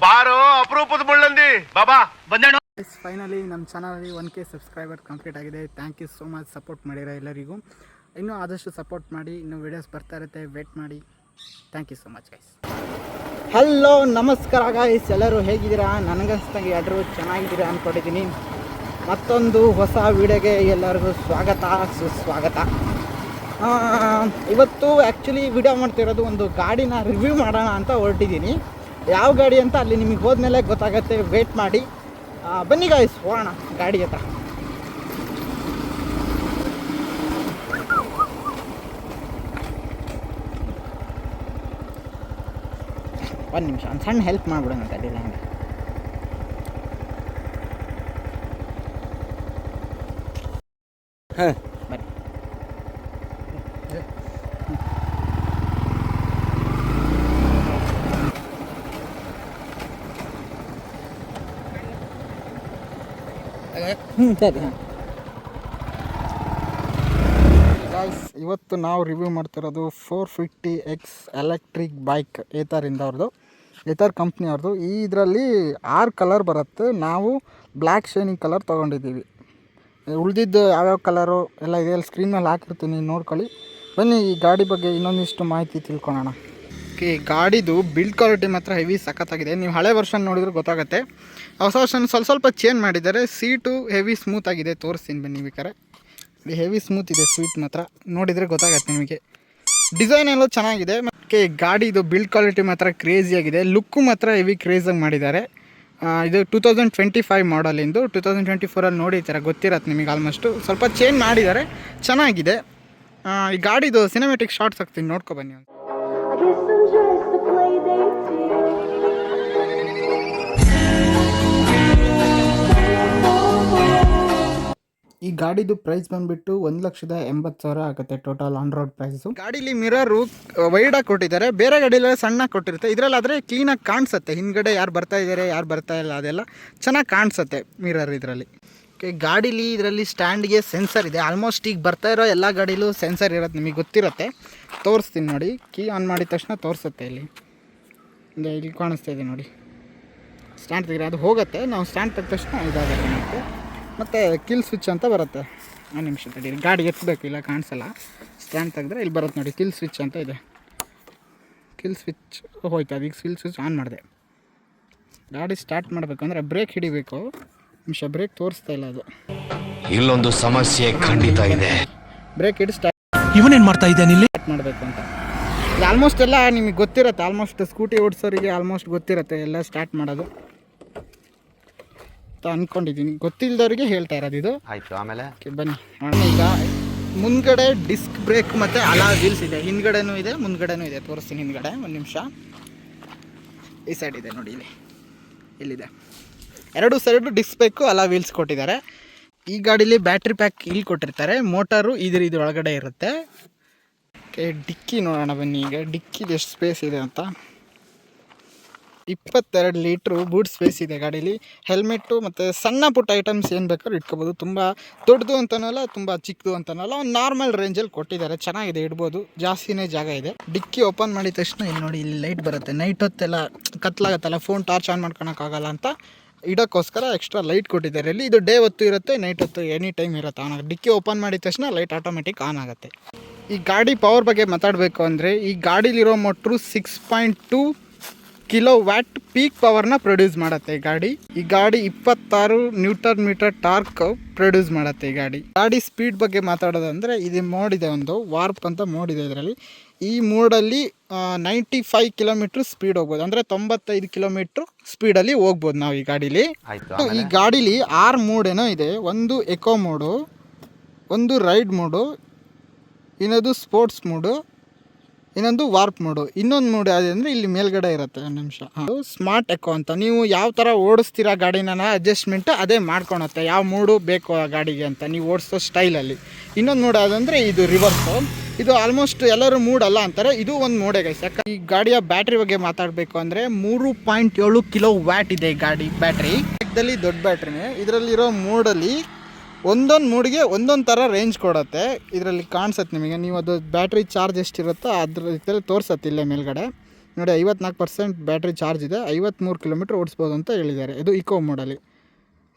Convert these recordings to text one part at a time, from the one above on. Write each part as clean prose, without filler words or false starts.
ಬಾರೋ ಅಪರೂಪದ ಮುಳ್ಳಂದಿ ಬಾಬಾ ಬಂದೇಣ. ಫೈನಲಿ ನಮ್ಮ ಚಾನಲಲ್ಲಿ 1K ಸಬ್ಸ್ಕ್ರೈಬರ್ ಕಂಪ್ಲೀಟ್ ಆಗಿದೆ. Thank you so much support ಮಾಡಿರೋ ಎಲ್ಲರಿಗೂ. ಇನ್ನೂ ಆದಷ್ಟು ಸಪೋರ್ಟ್ ಮಾಡಿ, ಇನ್ನೂ ವೀಡಿಯೋಸ್ ಬರ್ತಾ ಇರುತ್ತೆ, ವೇಟ್ ಮಾಡಿ. Thank you so much guys. Hello ನಮಸ್ಕಾರ ಗೈಸ್, ಎಲ್ಲರೂ ಹೇಗಿದ್ದೀರಾ? ನನಗನ್ಸ್ದಂಗೆ ಎಲ್ಲರೂ ಚೆನ್ನಾಗಿದ್ದೀರಾ ಅಂದ್ಕೊಂಡಿದ್ದೀನಿ. ಮತ್ತೊಂದು ಹೊಸ ವೀಡಿಯೋಗೆ ಎಲ್ಲರಿಗೂ ಸ್ವಾಗತ ಸುಸ್ವಾಗತ. ಇವತ್ತು ಆ್ಯಕ್ಚುಲಿ ವಿಡಿಯೋ ಮಾಡ್ತಿರೋದು ಒಂದು ಗಾಡಿನ ರಿವ್ಯೂ ಮಾಡೋಣ ಅಂತ ಹೊರಟಿದ್ದೀನಿ. ಯಾವ ಗಾಡಿ ಅಂತ ಅಲ್ಲಿ ನಿಮಗೆ ಹೋದ್ಮೇಲೆ ಗೊತ್ತಾಗುತ್ತೆ, ವೇಟ್ ಮಾಡಿ. ಬನ್ನಿ ಗಾಯ್ಸ್, ಹೋಗೋಣ ಗಾಡಿ ಹತ್ರ. ಒಂದು ನಿಮಿಷ, ಒಂದು ಸಣ್ಣ ಹೆಲ್ಪ್ ಮಾಡಿಬಿಡೋಣ ಗಾಡಿಲ್ಲ ಹಂಗೆ. ಹಾಂ ಬನ್ನಿ. ಸರಿ. ಹಾಂ ಗಾಯ್ಸ್, ಇವತ್ತು ನಾವು ರಿವ್ಯೂ ಮಾಡ್ತಿರೋದು 450X ಎಲೆಕ್ಟ್ರಿಕ್ ಬೈಕ್ ಏತರಿಂದ ಅವ್ರದ್ದು, ಏತರ್ ಕಂಪ್ನಿ ಅವ್ರದ್ದು. ಈ ಇದರಲ್ಲಿ 6 ಕಲರ್ ಬರುತ್ತೆ. ನಾವು ಬ್ಲ್ಯಾಕ್ ಶೈನಿಂಗ್ ಕಲರ್ ತೊಗೊಂಡಿದ್ದೀವಿ. ಉಳಿದಿದ್ದು ಯಾವ್ಯಾವ ಕಲರು ಎಲ್ಲ ಇದೆಲ್ಲ ಸ್ಕ್ರೀನ್ ಮೇಲೆ ಹಾಕಿರ್ತೀನಿ, ನೋಡ್ಕೊಳ್ಳಿ. ಬನ್ನಿ ಈ ಗಾಡಿ ಬಗ್ಗೆ ಇನ್ನೊಂದಿಷ್ಟು ಮಾಹಿತಿ ತಿಳ್ಕೊಳ್ಳೋಣ. ಓಕೆ, ಗಾಡಿದು ಬಿಲ್ಡ್ ಕ್ವಾಲಿಟಿ ಮಾತ್ರ ಹೆವಿ ಸಖತ್ತಾಗಿದೆ. ನೀವು ಹಳೆ ವರ್ಷನ್ ನೋಡಿದ್ರೆ ಗೊತ್ತಾಗುತ್ತೆ. ಹೊಸ ವರ್ಷನ್ ಸ್ವಲ್ಪ ಚೇಂಜ್ ಮಾಡಿದ್ದಾರೆ. ಸೀಟು ಹೆವಿ ಸ್ಮೂತ್ ಆಗಿದೆ, ತೋರಿಸ್ತೀನಿ ಬನ್ನಿ ಬೇಕಾರೆ. ಹೆವಿ ಸ್ಮೂತ್ ಇದೆ ಸೀಟ್ ಮಾತ್ರ, ನೋಡಿದರೆ ಗೊತ್ತಾಗತ್ತೆ ನಿಮಗೆ. ಡಿಸೈನ್ ಎಲ್ಲ ಚೆನ್ನಾಗಿದೆ. ಮತ್ತು ಗಾಡಿದು ಬಿಲ್ಡ್ ಕ್ವಾಲಿಟಿ ಮಾತ್ರ ಕ್ರೇಜಿಯಾಗಿದೆ. ಲುಕ್ಕು ಮಾತ್ರ ಹೆವಿ ಕ್ರೇಜಾಗಿ ಮಾಡಿದ್ದಾರೆ. ಇದು 2025 ಮಾಡಲಿಂದು. 2024ಅಲ್ಲಿ ನೋಡಿ ಈ ಥರ ಗೊತ್ತಿರತ್ತೆ ನಿಮಗೆ. ಆಲ್ಮೋಸ್ಟು ಸ್ವಲ್ಪ ಚೇಂಜ್ ಮಾಡಿದ್ದಾರೆ, ಚೆನ್ನಾಗಿದೆ. ಈ ಗಾಡಿದು ಸಿನಿಮ್ಯಾಟಿಕ್ ಶಾರ್ಟ್ಸ್ ಹಾಕ್ತೀನಿ, ನೋಡ್ಕೊ ಬನ್ನಿ. ಈ ಗಾಡಿದು ಪ್ರೈಸ್ ಬಂದುಬಿಟ್ಟು 1,80,000 ಆಗುತ್ತೆ ಟೋಟಲ್ ಆನ್ ರೋಡ್ ಪ್ರೈಸು. ಗಾಡೀಲಿ ಮಿರರು ವೈಡಾಗಿ ಕೊಟ್ಟಿದ್ದಾರೆ, ಬೇರೆ ಗಾಡಿಲೆಲ್ಲ ಸಣ್ಣಾಗಿ ಕೊಟ್ಟಿರುತ್ತೆ. ಇದರಲ್ಲಾದರೆ ಕ್ಲೀನಾಗಿ ಕಾಣಿಸುತ್ತೆ, ಹಿಂದ್ಗಡೆ ಯಾರು ಬರ್ತಾ ಇದ್ದಾರೆ ಯಾರು ಬರ್ತಾ ಇಲ್ಲ ಅದೆಲ್ಲ ಚೆನ್ನಾಗಿ ಕಾಣಿಸುತ್ತೆ ಮಿರರ್ ಇದರಲ್ಲಿ. ಓಕೆ, ಗಾಡೀಲಿ ಇದರಲ್ಲಿ ಸ್ಟ್ಯಾಂಡ್ಗೆ ಸೆನ್ಸರ್ ಇದೆ. ಆಲ್ಮೋಸ್ಟ್ ಈಗ ಬರ್ತಾ ಇರೋ ಎಲ್ಲ ಗಾಡೀಲೂ ಸೆನ್ಸರ್ ಇರೋದು ನಿಮಗೆ ಗೊತ್ತಿರುತ್ತೆ. ತೋರಿಸ್ತೀನಿ ನೋಡಿ. ಕೀ ಆನ್ ಮಾಡಿದ ತಕ್ಷಣ ತೋರಿಸುತ್ತೆ. ಇಲ್ಲಿ ಕಾಣಿಸ್ತಾ ಇದೆ ನೋಡಿ, ಸ್ಟ್ಯಾಂಡ್ ತೆಗೆದ್ರೆ ಅದು ಹೋಗುತ್ತೆ. ನಾವು ಸ್ಟ್ಯಾಂಡ್ ತೆಗೆದ ತಕ್ಷಣ ಇದಾಗುತ್ತೆ ಮತ್ತೆ. ಮತ್ತು ಕಿಲ್ ಸ್ವಿಚ್ ಅಂತ ಬರುತ್ತೆ. ಒಂದು ನಿಮಿಷ ತಡೀರಿ, ಗಾಡಿ ಎತ್ತಬೇಕು, ಇಲ್ಲ ಕಾಣಿಸಲ್ಲ. ಸ್ಟ್ಯಾಂಡ್ ತೆಗೆದ್ರೆ ಇಲ್ಲಿ ಬರುತ್ತೆ ನೋಡಿ, ಕಿಲ್ ಸ್ವಿಚ್ ಅಂತ ಇದೆ. ಕಿಲ್ ಸ್ವಿಚ್ ಹೋಯ್ತು, ಅದೀಗ ಕಿಲ್ ಸ್ವಿಚ್ ಆನ್ ಮಾಡಿದೆ. ಗಾಡಿ ಸ್ಟಾರ್ಟ್ ಮಾಡಬೇಕಂದ್ರೆ ಬ್ರೇಕ್ ಹಿಡಿಬೇಕು. ನಿಮಿಷ, ಬ್ರೇಕ್ ತೋರಿಸ್ತಾ ಇಲ್ಲ ಅದು. ಇಲ್ಲೊಂದು ಸಮಸ್ಯೆ ಖಂಡಿತ ಇದೆ. ಬ್ರೇಕ್ ಹಿಡಿ ಸ್ಟಾರ್ಟ್. ಇವನೇನು ಮಾಡ್ತಾ ಇದ್ದಾನೆ ಇಲ್ಲಿ? ಸ್ಟಾರ್ಟ್ ಮಾಡಬೇಕು ಅಂತ ಆಲ್ಮೋಸ್ಟ್ ಎಲ್ಲ ನಿಮಗೆ ಗೊತ್ತಿರುತ್ತೆ. ಆಲ್ಮೋಸ್ಟ್ ಸ್ಕೂಟಿ ಓಡಿಸೋರಿಗೆ ಆಲ್ಮೋಸ್ಟ್ ಗೊತ್ತಿರುತ್ತೆ ಎಲ್ಲ ಸ್ಟಾರ್ಟ್ ಮಾಡೋದು ಅಂದ್ಕೊಂಡಿದ್ದೀನಿ. ಗೊತ್ತಿಲ್ಲದವ್ರಿಗೆ ಹೇಳ್ತಾ ಇರೋದು ಇದು. ಆಯಿತು, ಆಮೇಲೆ ಬನ್ನಿ ಈಗ ಮುಂದ್ಗಡೆ ಡಿಸ್ಕ್ ಬ್ರೇಕ್ ಮತ್ತು ಅಲಾ ವೀಲ್ಸ್ ಇದೆ. ಹಿಂದ್ಗಡೆನೂ ಇದೆ, ಮುಂದ್ಗಡೆನೂ ಇದೆ. ತೋರಿಸ್ತೀನಿ ಹಿಂದ್ಗಡೆ, ಒಂದು ನಿಮಿಷ. ಈ ಸೈಡ್ ಇದೆ ನೋಡಿ, ಇಲ್ಲಿದೆ. ಎರಡು ಸೈಡು ಡಿಸ್ಕ್ ಬ್ರೇಕು ಅಲಾ ವೀಲ್ಸ್ ಕೊಟ್ಟಿದ್ದಾರೆ. ಈ ಗಾಡೀಲಿ ಬ್ಯಾಟ್ರಿ ಪ್ಯಾಕ್ ಇಲ್ಲಿ ಕೊಟ್ಟಿರ್ತಾರೆ. ಮೋಟಾರು ಇದ್ರೊಳಗಡೆ ಇರುತ್ತೆ. ಡಿಕ್ಕಿ ನೋಡೋಣ ಬನ್ನಿ. ಈಗ ಡಿಕ್ಕಿದು ಎಷ್ಟು ಸ್ಪೇಸ್ ಇದೆ ಅಂತ. 22 ಲೀಟ್ರು ಬೂಟ್ ಸ್ಪೇಸ್ ಇದೆ ಗಾಡೀಲಿ. ಹೆಲ್ಮೆಟ್ಟು ಮತ್ತು ಸಣ್ಣ ಪುಟ್ಟ ಐಟಮ್ಸ್ ಏನು ಬೇಕಾದ್ರೂ ಇಟ್ಕೋಬೋದು. ತುಂಬ ದೊಡ್ಡದು ಅಂತನಲ್ಲ, ತುಂಬ ಚಿಕ್ಕದು ಅಂತನಲ್ಲ, ಒಂದು ನಾರ್ಮಲ್ ರೇಂಜಲ್ಲಿ ಕೊಟ್ಟಿದ್ದಾರೆ. ಚೆನ್ನಾಗಿದೆ, ಇಡ್ಬೋದು. ಜಾಸ್ತಿನೇ ಜಾಗ ಇದೆ. ಡಿಕ್ಕಿ ಓಪನ್ ಮಾಡಿದ ತಕ್ಷಣ ಇಲ್ಲಿ ನೋಡಿ, ಇಲ್ಲಿ ಲೈಟ್ ಬರುತ್ತೆ. ನೈಟ್ ಹೊತ್ತೆಲ್ಲ ಕತ್ಲಾಗತ್ತಲ್ಲ, ಫೋನ್ ಟಾರ್ಚ್ ಆನ್ ಮಾಡ್ಕೊಳಕ್ಕಾಗಲ್ಲ ಅಂತ ಇಡೋಕ್ಕೋಸ್ಕರ ಎಕ್ಸ್ಟ್ರಾ ಲೈಟ್ ಕೊಟ್ಟಿದ್ದಾರೆ. ಇಲ್ಲಿ ಇದು ಡೇ ಹೊತ್ತು ಇರುತ್ತೆ, ನೈಟ್ ಹೊತ್ತು ಎನಿ ಟೈಮ್ ಇರುತ್ತೆ ಆನ್. ಡಿಕ್ಕಿ ಓಪನ್ ಮಾಡಿದ ತಕ್ಷಣ ಲೈಟ್ ಆಟೋಮೆಟಿಕ್ ಆನ್ ಆಗುತ್ತೆ. ಈ ಗಾಡಿ ಪವರ್ ಬಗ್ಗೆ ಮಾತಾಡಬೇಕು ಅಂದರೆ, ಈ ಗಾಡೀಲಿರೋ ಮೋಟ್ರು 6.2 kW ಪೀಕ್ ಪವರ್ನ ಪ್ರೊಡ್ಯೂಸ್ ಮಾಡುತ್ತೆ ಈ ಗಾಡಿ. ಈ ಗಾಡಿ 26 Nm ಟಾರ್ಕ್ ಪ್ರೊಡ್ಯೂಸ್ ಮಾಡುತ್ತೆ ಈ ಗಾಡಿ ಸ್ಪೀಡ್ ಬಗ್ಗೆ ಮಾತಾಡೋದಂದರೆ, ಇದು ಮೋಡ್ ಇದೆ, ಒಂದು ವಾರ್ಪ್ ಅಂತ ಮೋಡ್ ಇದೆ ಇದರಲ್ಲಿ. ಈ ಮೋಡಲ್ಲಿ 95 km ಸ್ಪೀಡ್ ಹೋಗ್ಬೋದು, ಅಂದರೆ 95 km ಸ್ಪೀಡಲ್ಲಿ ಹೋಗ್ಬೋದು ನಾವು ಈ ಗಾಡೀಲಿ. ಈ ಗಾಡೀಲಿ 6 ಮೋಡ್ ಏನೋ ಇದೆ. ಒಂದು ಎಕೋ ಮೋಡು, ಒಂದು ರೈಡ್ ಮೋಡು, ಇನ್ನೊಂದು ಸ್ಪೋರ್ಟ್ಸ್ ಮೋಡು, ಇನ್ನೊಂದು ವಾರ್ಪ್ ಮೋಡು. ಇನ್ನೊಂದು ಮೋಡ್ ಯಾವುದು ಅಂದರೆ ಇಲ್ಲಿ ಮೇಲ್ಗಡೆ ಇರುತ್ತೆ. ಒಂದು ನಿಮಿಷ. ಅದು ಸ್ಮಾರ್ಟ್ ಎಕೋ ಅಂತ. ನೀವು ಯಾವ ಥರ ಓಡಿಸ್ತೀರಾ ಗಾಡಿನ ಅಡ್ಜಸ್ಟ್ಮೆಂಟ್ ಅದೇ ಮಾಡ್ಕೊಳತ್ತೆ, ಯಾವ ಮೋಡು ಬೇಕು ಆ ಗಾಡಿಗೆ ಅಂತ ನೀವು ಓಡಿಸೋ ಸ್ಟೈಲಲ್ಲಿ. ಇನ್ನೊಂದು ಮೋಡ್ ಯಾವುದಂದರೆ ಇದು ರಿವರ್ಸು. ಇದು ಆಲ್ಮೋಸ್ಟ್ ಎಲ್ಲರೂ ಮೂಡ್ ಅಲ್ಲ ಅಂತಾರೆ, ಇದು ಒಂದು ಮೋಡೆ ಗೈಸ್. ಯಾಕೆ ಈ ಗಾಡಿಯ ಬ್ಯಾಟ್ರಿ ಬಗ್ಗೆ ಮಾತಾಡಬೇಕು ಅಂದರೆ 3.7 kW ಇದೆ ಈ ಗಾಡಿ ಬ್ಯಾಟ್ರಿ. ದೊಡ್ಡ ಬ್ಯಾಟ್ರಿನೇ. ಇದರಲ್ಲಿರೋ ಮೋಡಲ್ಲಿ ಒಂದೊಂದು ಮೂಡಿಗೆ ಒಂದೊಂದು ಥರ ರೇಂಜ್ ಕೊಡುತ್ತೆ. ಇದರಲ್ಲಿ ಕಾಣಿಸುತ್ತೆ ನಿಮಗೆ. ನೀವು ಅದು ಬ್ಯಾಟ್ರಿ ಚಾರ್ಜ್ ಎಷ್ಟಿರುತ್ತೋ ಅದ್ರ ರೀತಿಯಲ್ಲಿ ತೋರಿಸುತ್ತೆ ಇಲ್ಲೇ ಮೇಲ್ಗಡೆ. ನೋಡಿ 54% ಬ್ಯಾಟ್ರಿ ಚಾರ್ಜ್ ಇದೆ, 53 ಕಿಲೋಮೀಟ್ರ್ ಓಡಿಸ್ಬೋದು ಅಂತ ಹೇಳಿದ್ದಾರೆ. ಇದು ಇಕೋ ಮೋಡಲ್ಲಿ.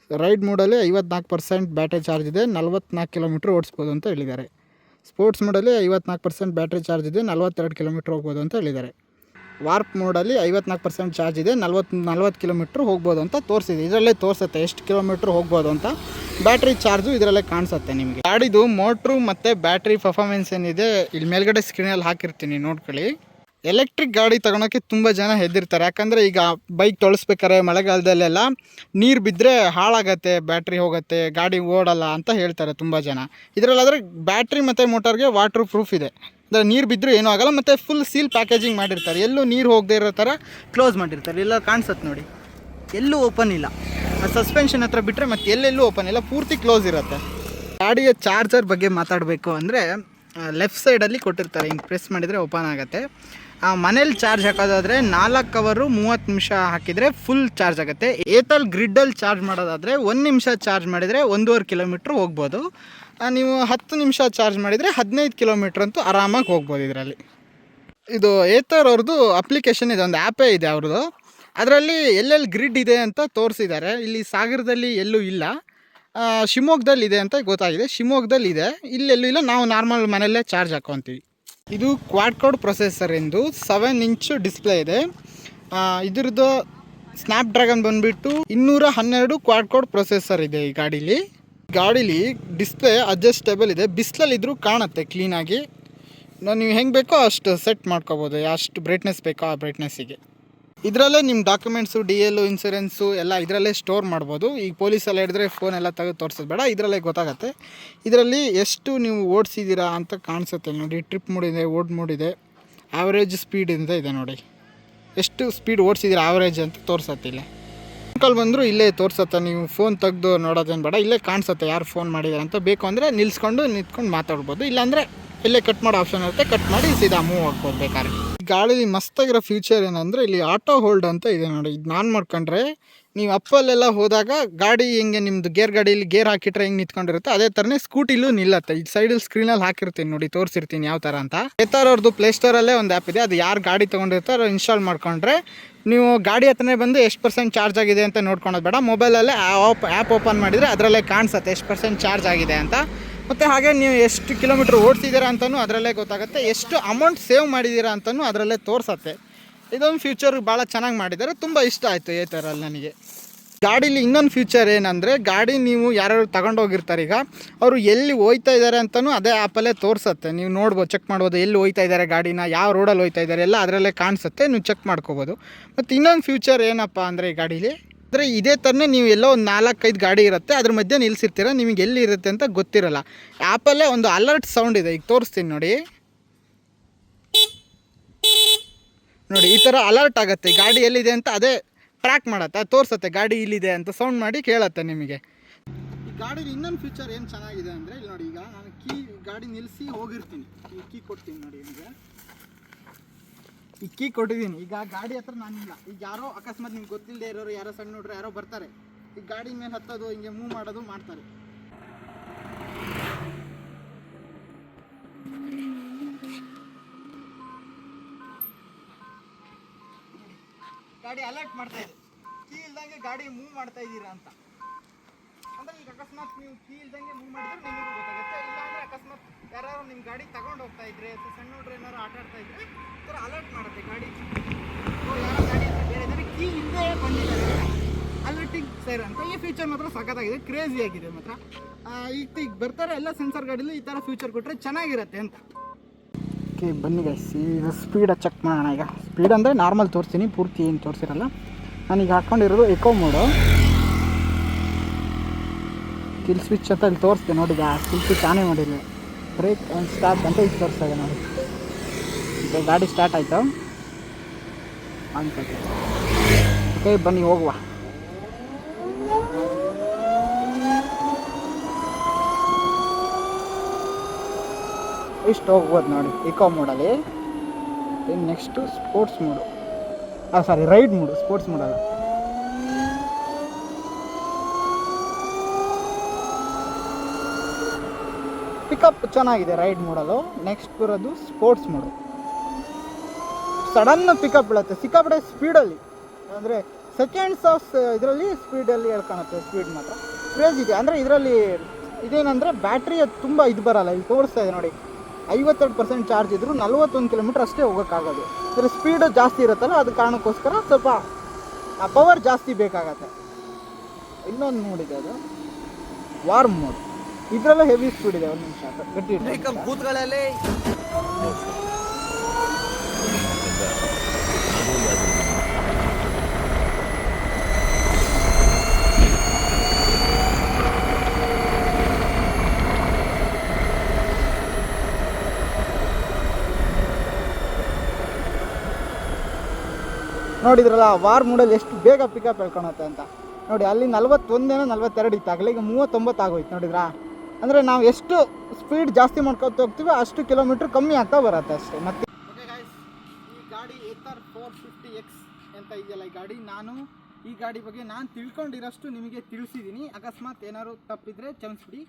ರೈಡ್ ಮೋಡಲ್ಲಿ 54% ಬ್ಯಾಟ್ರಿ ಚಾರ್ಜ್ ಇದೆ, 44 ಕಿಲೋಮೀಟ್ರ್ ಓಡಿಸ್ಬೋದು ಅಂತ ಹೇಳಿದ್ದಾರೆ. ಸ್ಪೋರ್ಟ್ಸ್ ಮೋಡಲ್ಲಿ 54% ಬ್ಯಾಟ್ರಿ ಚಾರ್ಜ್ ಇದೆ, 42 ಕಿಲೋಮೀಟ್ರ್ ಹೋಗ್ಬೋದು ಅಂತ ಹೇಳಿದ್ದಾರೆ. ವಾರ್ಪ್ ಮೋಡಲ್ಲಿ 54% ಚಾರ್ಜ್ ಇದೆ, 40 ಕಿಲೋಮೀಟ್ರ್ ಹೋಗ್ಬೋದು ಅಂತ ತೋರಿಸಿದೆ. ಇದರಲ್ಲೇ ತೋರಿಸುತ್ತೆ ಎಷ್ಟು ಕಿಲೋಮೀಟ್ರ್ ಹೋಗ್ಬೋದು ಅಂತ. ಬ್ಯಾಟ್ರಿ ಚಾರ್ಜು ಇದರಲ್ಲೇ ಕಾಣಿಸುತ್ತೆ ನಿಮಗೆ. ಗಾಡಿದು ಮೋಟ್ರು ಮತ್ತು ಬ್ಯಾಟ್ರಿ ಪರ್ಫಾರ್ಮೆನ್ಸ್ ಏನಿದೆ ಇಲ್ಲಿ ಮೇಲ್ಗಡೆ ಸ್ಕ್ರೀನಲ್ಲಿ ಹಾಕಿರ್ತೀನಿ, ನೋಡ್ಕೊಳ್ಳಿ. ಎಲೆಕ್ಟ್ರಿಕ್ ಗಾಡಿ ತೊಗೊಳೋಕ್ಕೆ ತುಂಬ ಜನ ಹೆದರ್ತಾರೆ. ಯಾಕಂದರೆ ಈಗ ಬೈಕ್ ತೊಳಸ್ಬೇಕಾರೆ ಮಳೆಗಾಲದಲ್ಲೆಲ್ಲ ನೀರು ಬಿದ್ದರೆ ಹಾಳಾಗತ್ತೆ, ಬ್ಯಾಟ್ರಿ ಹೋಗುತ್ತೆ, ಗಾಡಿ ಓಡಲ್ಲ ಅಂತ ಹೇಳ್ತಾರೆ ತುಂಬ ಜನ. ಇದರಲ್ಲಾದರೆ ಬ್ಯಾಟ್ರಿ ಮತ್ತು ಮೋಟರ್ಗೆ ವಾಟ್ರ್ ಪ್ರೂಫ್ ಇದೆ, ಅಂದರೆ ನೀರು ಬಿದ್ದರೂ ಏನೂ ಆಗೋಲ್ಲ. ಮತ್ತು ಫುಲ್ ಸೀಲ್ ಪ್ಯಾಕೇಜಿಂಗ್ ಮಾಡಿರ್ತಾರೆ, ಎಲ್ಲೂ ನೀರು ಹೋಗದೇ ಇರೋ ಥರ ಕ್ಲೋಸ್ ಮಾಡಿರ್ತಾರೆ. ಎಲ್ಲ ಕಾಣಿಸುತ್ತೆ ನೋಡಿ, ಎಲ್ಲೂ ಓಪನ್ ಇಲ್ಲ. ಸಸ್ಪೆನ್ಷನ್ ಹತ್ರ ಬಿಟ್ಟರೆ ಮತ್ತೆ ಎಲ್ಲೆಲ್ಲೂ ಓಪನ್ ಇಲ್ಲ, ಪೂರ್ತಿ ಕ್ಲೋಸ್ ಇರುತ್ತೆ. ಗಾಡಿಯ ಚಾರ್ಜರ್ ಬಗ್ಗೆ ಮಾತಾಡಬೇಕು ಅಂದರೆ ಲೆಫ್ಟ್ ಸೈಡಲ್ಲಿ ಕೊಟ್ಟಿರ್ತಾರೆ, ಹಿಂಗೆ ಪ್ರೆಸ್ ಮಾಡಿದರೆ ಓಪನ್ ಆಗುತ್ತೆ. ಮನೇಲಿ ಚಾರ್ಜ್ ಹಾಕೋದಾದರೆ 4 ಅವರ್ 30 ನಿಮಿಷ ಹಾಕಿದರೆ ಫುಲ್ ಚಾರ್ಜ್ ಆಗುತ್ತೆ. ಏತಲ್ ಗ್ರಿಡ್ಡಲ್ಲಿ ಚಾರ್ಜ್ ಮಾಡೋದಾದರೆ 1 ನಿಮಿಷ ಚಾರ್ಜ್ ಮಾಡಿದರೆ 1.5 ಕಿಲೋಮೀಟ್ರ್ ಹೋಗ್ಬೋದು. ನೀವು 10 ನಿಮಿಷ ಚಾರ್ಜ್ ಮಾಡಿದರೆ 15 ಕಿಲೋಮೀಟ್ರ್ ಅಂತೂ ಆರಾಮಾಗಿ ಹೋಗ್ಬೋದು ಇದರಲ್ಲಿ. ಇದು ಏತರ್ ಅವ್ರದ್ದು ಅಪ್ಲಿಕೇಶನ್ ಇದೆ, ಒಂದು ಆ್ಯಪೇ ಇದೆ ಅವ್ರದ್ದು. ಅದರಲ್ಲಿ ಎಲ್ಲೆಲ್ಲಿ ಗ್ರಿಡ್ ಇದೆ ಅಂತ ತೋರಿಸಿದ್ದಾರೆ. ಇಲ್ಲಿ ಸಾಗರದಲ್ಲಿ ಎಲ್ಲೂ ಇಲ್ಲ, ಶಿವಮೊಗ್ಗದಲ್ಲಿ ಇದೆ ಅಂತ ಗೊತ್ತಾಗಿದೆ. ಶಿವಮೊಗ್ಗದಲ್ಲಿ ಇದೆ, ಇಲ್ಲೆಲ್ಲೂ ಇಲ್ಲ. ನಾವು ನಾರ್ಮಲ್ ಮನೆಯಲ್ಲೇ ಚಾರ್ಜ್ ಹಾಕ್ಕೊತೀವಿ. ಇದು ಕ್ವಾಡ್ ಕೋಡ್ ಪ್ರೊಸೆಸರ್ ಎಂದು 7 ಇಂಚ್ ಡಿಸ್ಪ್ಲೇ ಇದೆ. ಇದ್ರದ್ದು ಸ್ನ್ಯಾಪ್ಡ್ರ್ಯಾಗನ್ ಬಂದುಬಿಟ್ಟು 212 ಕ್ವಾಡ್ ಕೋಡ್ ಪ್ರೊಸೆಸರ್ ಇದೆ ಈ ಗಾಡೀಲಿ. ಡಿಸ್ಪ್ಲೇ ಅಡ್ಜಸ್ಟೇಬಲ್ ಇದೆ, ಬಿಸಿಲಲ್ಲಿದ್ದರೂ ಕಾಣುತ್ತೆ ಕ್ಲೀನಾಗಿ. ನೀವು ಹೆಂಗೆ ಬೇಕೋ ಅಷ್ಟು ಸೆಟ್ ಮಾಡ್ಕೋಬೋದು, ಎಷ್ಟು ಬ್ರೈಟ್ನೆಸ್ ಬೇಕೋ ಆ ಬ್ರೈಟ್ನೆಸ್ಸಿಗೆ. ಇದರಲ್ಲೇ ನಿಮ್ಮ ಡಾಕ್ಯುಮೆಂಟ್ಸು, DL ಇನ್ಸೂರೆನ್ಸು ಎಲ್ಲ ಇದರಲ್ಲೇ ಸ್ಟೋರ್ ಮಾಡ್ಬೋದು. ಈಗ ಪೊಲೀಸೆಲ್ಲ ಹಿಡಿದ್ರೆ ಫೋನೆಲ್ಲ ತೆಗೆದು ತೋರಿಸೋದು ಬೇಡ, ಇದರಲ್ಲೇ ಗೊತ್ತಾಗುತ್ತೆ. ಇದರಲ್ಲಿ ಎಷ್ಟು ನೀವು ಓಡಿಸಿದ್ದೀರಾ ಅಂತ ಕಾಣಿಸುತ್ತೆ ನೋಡಿ. ಟ್ರಿಪ್ ಮೋಡ್ ಇದೆ, ಓಡ್ ಮೋಡ್ ಇದೆ, ಆವ್ರೇಜ್ ಸ್ಪೀಡ್ ಅಂತ ಇದೆ ನೋಡಿ. ಎಷ್ಟು ಸ್ಪೀಡ್ ಓಡಿಸಿದ್ದೀರಾ ಆವ್ರೇಜ್ ಅಂತ ತೋರಿಸುತ್ತೆ. ಇಲ್ಲೇ ಕಾಲ್ ಬಂದರೂ ಇಲ್ಲೇ ತೋರಿಸುತ್ತೆ. ನೀವು ಫೋನ್ ತೆಗೆದು ನೋಡೋದೇನು ಬೇಡ, ಇಲ್ಲೇ ಕಾಣಿಸುತ್ತೆ ಯಾರು ಫೋನ್ ಮಾಡಿದ್ದಾರೆ ಅಂತ. ಬೇಕು ಅಂದರೆ ನಿಂತ್ಕೊಂಡು ಮಾತಾಡ್ಬೋದು, ಇಲ್ಲಾಂದರೆ ಇಲ್ಲೇ ಕಟ್ ಮಾಡೋ ಆಪ್ಷನ್ ಇರುತ್ತೆ, ಕಟ್ ಮಾಡಿ ಸೀದಾ ಮೂವ್ ಆಗ್ಬೋದು ಬೇಕಾದ್ರೆ. ಗಾಡೀಲಿ ಮಸ್ತಾಗಿರೋ ಫ್ಯೂಚರ್ ಏನಂದರೆ ಇಲ್ಲಿ ಆಟೋ ಹೋಲ್ಡ್ ಅಂತ ಇದೆ ನೋಡಿ. ಇದು ನಾನು ಮಾಡ್ಕೊಂಡ್ರೆ ನೀವು ಅಪ್ಪಲ್ಲೆಲ್ಲ ಹೋದಾಗ ಗಾಡಿ ಹೆಂಗೆ ನಿಮ್ಮದು ಗೇರ್ ಗಾಡೀಲಿ ಗೇರ್ ಹಾಕಿಟ್ರೆ ಹೆಂಗೆ ನಿಂತ್ಕೊಂಡಿರುತ್ತೆ ಅದೇ ಥರನೇ ಸ್ಕೂಟಿಲೂ ನಿಲ್ಲತ್ತೆ. ಈ ಸೈಡಲ್ಲಿ ಸ್ಕ್ರೀನಲ್ಲಿ ಹಾಕಿರ್ತೀನಿ ನೋಡಿ, ತೋರಿಸಿರ್ತೀನಿ ಯಾವ ಥರ ಅಂತ. ಏತಾರ್ ಅವ್ರದ್ದು ಪ್ಲೇಸ್ಟೋರಲ್ಲೇ ಒಂದು ಆ್ಯಪ್ ಇದೆ, ಅದು ಯಾರು ಗಾಡಿ ತೊಗೊಂಡಿರ್ತಾರೋ ಇನ್ಸ್ಟಾಲ್ ಮಾಡ್ಕೊಂಡ್ರೆ ನೀವು ಗಾಡಿ ಹತ್ರನೇ ಬಂದು ಎಷ್ಟು % ಚಾರ್ಜ್ ಆಗಿದೆ ಅಂತ ನೋಡ್ಕೊಳೋದು ಬೇಡ, ಮೊಬೈಲಲ್ಲೇ ಆ್ಯಪ್ ಓಪನ್ ಮಾಡಿದರೆ ಅದರಲ್ಲೇ ಕಾಣಿಸುತ್ತೆ ಎಷ್ಟು % ಚಾರ್ಜ್ ಆಗಿದೆ ಅಂತ. ಮತ್ತು ಹಾಗೆ ನೀವು ಎಷ್ಟು ಕಿಲೋಮೀಟ್ರ್ ಓಡಿಸಿದ್ದೀರಾ ಅಂತಲೂ ಅದರಲ್ಲೇ ಗೊತ್ತಾಗುತ್ತೆ, ಎಷ್ಟು ಅಮೌಂಟ್ ಸೇವ್ ಮಾಡಿದ್ದೀರಾ ಅಂತಲೂ ಅದರಲ್ಲೇ ತೋರಿಸುತ್ತೆ. ಇದೊಂದು ಫ್ಯೂಚರ್ ಭಾಳ ಚೆನ್ನಾಗಿ ಮಾಡಿದ್ದಾರೆ, ತುಂಬ ಇಷ್ಟ ಆಯಿತು ಈ ಥರಲ್ಲಿ ನನಗೆ. ಗಾಡೀಲಿ ಇನ್ನೊಂದು ಫ್ಯೂಚರ್ ಏನಂದರೆ, ಗಾಡಿ ನೀವು ಯಾರು ತಗೊಂಡೋಗಿರ್ತಾರೆ ಈಗ ಅವರು ಎಲ್ಲಿ ಹೋಯ್ತಾ ಇದ್ದಾರೆ ಅಂತಲೂ ಅದೇ ಆ್ಯಪಲ್ಲೇ ತೋರಿಸುತ್ತೆ. ನೀವು ನೋಡ್ಬೋದು, ಚೆಕ್ ಮಾಡ್ಬೋದು, ಎಲ್ಲಿ ಹೋಯ್ತಾ ಇದ್ದಾರೆ ಗಾಡಿನ, ಯಾವ ರೋಡಲ್ಲಿ ಹೋಯ್ತಾ ಇದ್ದಾರೆ ಎಲ್ಲ ಅದರಲ್ಲೇ ಕಾಣಿಸುತ್ತೆ, ನೀವು ಚೆಕ್ ಮಾಡ್ಕೋಬೋದು. ಮತ್ತು ಇನ್ನೊಂದು ಫ್ಯೂಚರ್ ಏನಪ್ಪ ಅಂದರೆ ಈ ಗಾಡೀಲಿ ಅಂದರೆ ಇದೇ ಥರನೇ ನೀವು ಎಲ್ಲೋ ಒಂದು 4-5 ಗಾಡಿ ಇರುತ್ತೆ, ಅದ್ರ ಮಧ್ಯೆ ನಿಲ್ಲಿಸಿರ್ತೀರ, ನಿಮಗೆ ಎಲ್ಲಿ ಇರುತ್ತೆ ಅಂತ ಗೊತ್ತಿರಲ್ಲ. ಆ್ಯಪಲ್ಲೇ ಒಂದು ಅಲರ್ಟ್ ಸೌಂಡ್ ಇದೆ, ಈಗ ತೋರಿಸ್ತೀನಿ ನೋಡಿ. ಈ ಥರ ಅಲರ್ಟ್ ಆಗುತ್ತೆ, ಗಾಡಿ ಎಲ್ಲಿದೆ ಅಂತ ಅದೇ ಟ್ರ್ಯಾಕ್ ಮಾಡುತ್ತೆ, ತೋರಿಸುತ್ತೆ ಗಾಡಿ ಇಲ್ಲಿದೆ ಅಂತ ಸೌಂಡ್ ಮಾಡಿ ಕೇಳುತ್ತೆ ನಿಮಗೆ. ಈ ಗಾಡೀಲಿ ಇನ್ನೊಂದು ಫ್ಯೂಚರ್ ಏನು ಚೆನ್ನಾಗಿದೆ ಅಂದರೆ, ಇಲ್ಲಿ ನೋಡಿ, ಈಗ ನಾನು ಗಾಡಿ ನಿಲ್ಲಿಸಿ ಹೋಗಿರ್ತೀನಿ, ಈ ಕೊಡ್ತೀನಿ ನೋಡಿ. ನಿಮಗೆ ಈ ಕೊಟ್ಟಿದ್ದೀನಿ, ಈಗ ಗಾಡಿ ಹತ್ರ ನಾನಿಲ್ಲ. ಈಗ ಯಾರೋ ಅಕಸ್ಮಾತ್ ನಿಮ್ಗೆ ಗೊತ್ತಿಲ್ಲದೆ ಇರೋರು, ಯಾರೋ ಸಣ್ಣ ನೋಡ್ರೆ ಯಾರೋ ಬರ್ತಾರೆ, ಈ ಗಾಡಿ ಮೇಲೆ ಹತ್ತೋದು, ಹಿಂಗೆ ಮೂವ್ ಮಾಡೋದು ಮಾಡ್ತಾರೆ. ಗಾಡಿ ಅಲರ್ಟ್ ಮಾಡ್ತಾ ಇದೆ, ಕೀ ಇಲ್ದಂಗೆ ಗಾಡಿ ಮೂವ್ ಮಾಡ್ತಾ ಇದ್ದೀರಾ ಅಂತ. ಅಂದರೆ ಈಗ ಅಕಸ್ಮಾತ್ ನೀವು ಕೀ ಇಲ್ದಂಗೆ ಮೂವ್ ಮಾಡಿದ್ರೆ ನಿಮಗೂ ಗೊತ್ತಾಗುತ್ತೆ. ಇಲ್ಲಾಂದರೆ ಅಕಸ್ಮಾತ್ ಯಾರು ನಿಮ್ಮ ಗಾಡಿ ತಗೊಂಡು ಹೋಗ್ತಾ ಇದ್ರೆ, ಸಣ್ಣ ನೋಡ್ರೆ ಏನಾರು ಆಟ ಆಡ್ತಾ ಇದ್ರೆ ಈ ಥರ ಅಲರ್ಟ್ ಮಾಡುತ್ತೆ ಗಾಡಿ. ಯಾರೋ ಗಾಡಿ ಅಂತ ಹೇಳಿದರೆ ಕೀ ಹಿಂದೆ ಬಂದಿದ್ದಾರೆ, ಅಲರ್ಟಿಂಗ್ ಸೈರ್ ಅಂತ. ಈ ಫ್ಯೂಚರ್ ಮಾತ್ರ ಸಖತ್ತಾಗಿದೆ, ಕ್ರೇಜಿ ಆಗಿದೆ ಮಾತ್ರ. ಈಗ ಬರ್ತಾರೆ ಎಲ್ಲ ಸೆನ್ಸರ್ ಗಾಡೀಲಿ ಈ ಥರ ಫ್ಯೂಚರ್ ಕೊಟ್ಟರೆ ಚೆನ್ನಾಗಿರುತ್ತೆ ಅಂತ. ಓಕೆ ಬನ್ನಿ ಗೈಸ್, ಈಗ ಸ್ಪೀಡ ಚೆಕ್ ಮಾಡೋಣ. ಈಗ ಸ್ಪೀಡ್ ಅಂದರೆ ನಾರ್ಮಲ್ ತೋರಿಸ್ತೀನಿ, ಪೂರ್ತಿ ಏನು ತೋರಿಸಿರಲ್ಲ. ನಾನೀಗ ಹಾಕ್ಕೊಂಡಿರೋದು ಎಕೋ ಮೋಡು. ಕಿಲ್ ಸ್ವಿಚ್ ಅಂತ ಇಲ್ಲಿ ತೋರಿಸ್ತೀನಿ ನೋಡಿ, ಕಿಲ್ ಸ್ವಿಚ್ ಆನೇ ಮಾಡಿಲ್ಲ. ಬ್ರೇಕ್ ಆ್ಯಂಡ್ ಸ್ಟಾರ್ಟ್ ಅಂತ ಇಲ್ಲಿ ತೋರಿಸ್ತಾ ಇದೆ ನೋಡಿ. ಈಗ ಗಾಡಿ ಸ್ಟಾರ್ಟ್ ಆಯಿತು ಅನ್ಸುತ್ತೆ. ಓಕೆ ಬನ್ನಿ ಹೋಗುವ. ಇಷ್ಟು ಹೋಗ್ಬೋದು ನೋಡಿ ಇಕೋ ಮೋಡಲ್ಲಿ. ಇನ್ನು next sports mode, ride mode, sports ಮೋಡಲ್ಲ. ಪಿಕಪ್ ಚೆನ್ನಾಗಿದೆ ರೈಡ್ ಮೋಡಲು. ನೆಕ್ಸ್ಟ್ ಬರೋದು ಸ್ಪೋರ್ಟ್ಸ್ ಮೋಡು. ಸಡನ್ ಪಿಕಪ್ ಬೀಳುತ್ತೆ ಸಿಕ್ಕಾಪಟ್ಟೆ ಸ್ಪೀಡಲ್ಲಿ, ಅಂದರೆ ಸೆಕೆಂಡ್ಸ್ ಆಫ್ ಇದರಲ್ಲಿ ಸ್ಪೀಡಲ್ಲಿ ಹೇಳ್ಕೊಳುತ್ತೆ. ಸ್ಪೀಡ್ ಮಾತ್ರ ಕ್ರೇಜ್ ಇದೆ. ಅಂದರೆ ಇದರಲ್ಲಿ ಇದೇನಂದರೆ ಬ್ಯಾಟ್ರಿ ಅದು ತುಂಬ ಇದು ಬರೋಲ್ಲ. ಇಲ್ಲಿ ತೋರಿಸ್ತಾ ಇದೆ ನೋಡಿ, 52% ಚಾರ್ಜ್ ಇದ್ದರೂ 41 ಕಿಲೋಮೀಟ್ರ್ ಅಷ್ಟೇ ಹೋಗೋಕ್ಕಾಗೋದು. ಇದರ ಸ್ಪೀಡು ಜಾಸ್ತಿ ಇರುತ್ತಲ್ಲ, ಅದು ಕಾರಣಕ್ಕೋಸ್ಕರ ಸ್ವಲ್ಪ ಪವರ್ ಜಾಸ್ತಿ ಬೇಕಾಗತ್ತೆ. ಇನ್ನೊಂದು ನೋಡಿದೆ ಅದು ವಾರ್ಮ್ ಮೋಡ್, ಇದರಲ್ಲೂ ಹೆವಿ ಸ್ಪೀಡ್ ಇದೆ. ಒಂದು ನಿಮಿಷ ಗಟ್ಟಿ ಬೂತ್ಗಳಲ್ಲಿ ನೋಡಿದ್ರಲ್ಲ ವಾರ್ ಮೂಡಲ್ಲಿ ಎಷ್ಟು ಬೇಗ ಪಿಕಪ್ ಹೇಳ್ಕೊಳತ್ತೆ ಅಂತ ನೋಡಿ. ಅಲ್ಲಿ 41 42 ಇತ್ತು, ಆಗಲಿಗೆ 39 ಆಗೋಯ್ತು ನೋಡಿದ್ರಾ. ಅಂದರೆ ನಾವು ಎಷ್ಟು ಸ್ಪೀಡ್ ಜಾಸ್ತಿ ಮಾಡ್ಕೊತ ಹೋಗ್ತೀವಿ ಅಷ್ಟು ಕಿಲೋಮೀಟ್ರ್ ಕಮ್ಮಿ ಆಗ್ತಾ ಬರುತ್ತೆ ಅಷ್ಟೇ. ಮತ್ತೆ ಓಕೆ ಗೈಸ್, ಈ ಗಾಡಿ ಏತರ್ 450X ಅಂತ ಇದೆಯಲ್ಲ ಈ ಗಾಡಿ, ಈ ಗಾಡಿ ಬಗ್ಗೆ ನಾನು ತಿಳ್ಕೊಂಡಿರೋಷ್ಟು ನಿಮಗೆ ತಿಳಿಸಿದ್ದೀನಿ. ಅಕಸ್ಮಾತ್ ಏನಾದ್ರು ತಪ್ಪಿದ್ರೆ ಕ್ಷಮಿಸ್ಬಿಡಿ.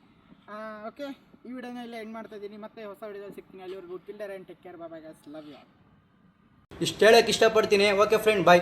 ಓಕೆ, ಈ ವಿಡಿಯೋನ ಇಲ್ಲೇ ಎಂಡ್ ಮಾಡ್ತಾ ಇದ್ದೀನಿ. ಮತ್ತೆ ಹೊಸ ವಿಡಿಯೋದಲ್ಲಿ ಸಿಗ್ತೀನಿ. ಅಲ್ಲಿವರೆಗೂ till there and take care. Bye guys, love you. ಇಷ್ಟು ಹೇಳೋಕ್ಕೆ ಇಷ್ಟಪಡ್ತೀನಿ. ಓಕೆ ಫ್ರೆಂಡ್, ಬಾಯ್.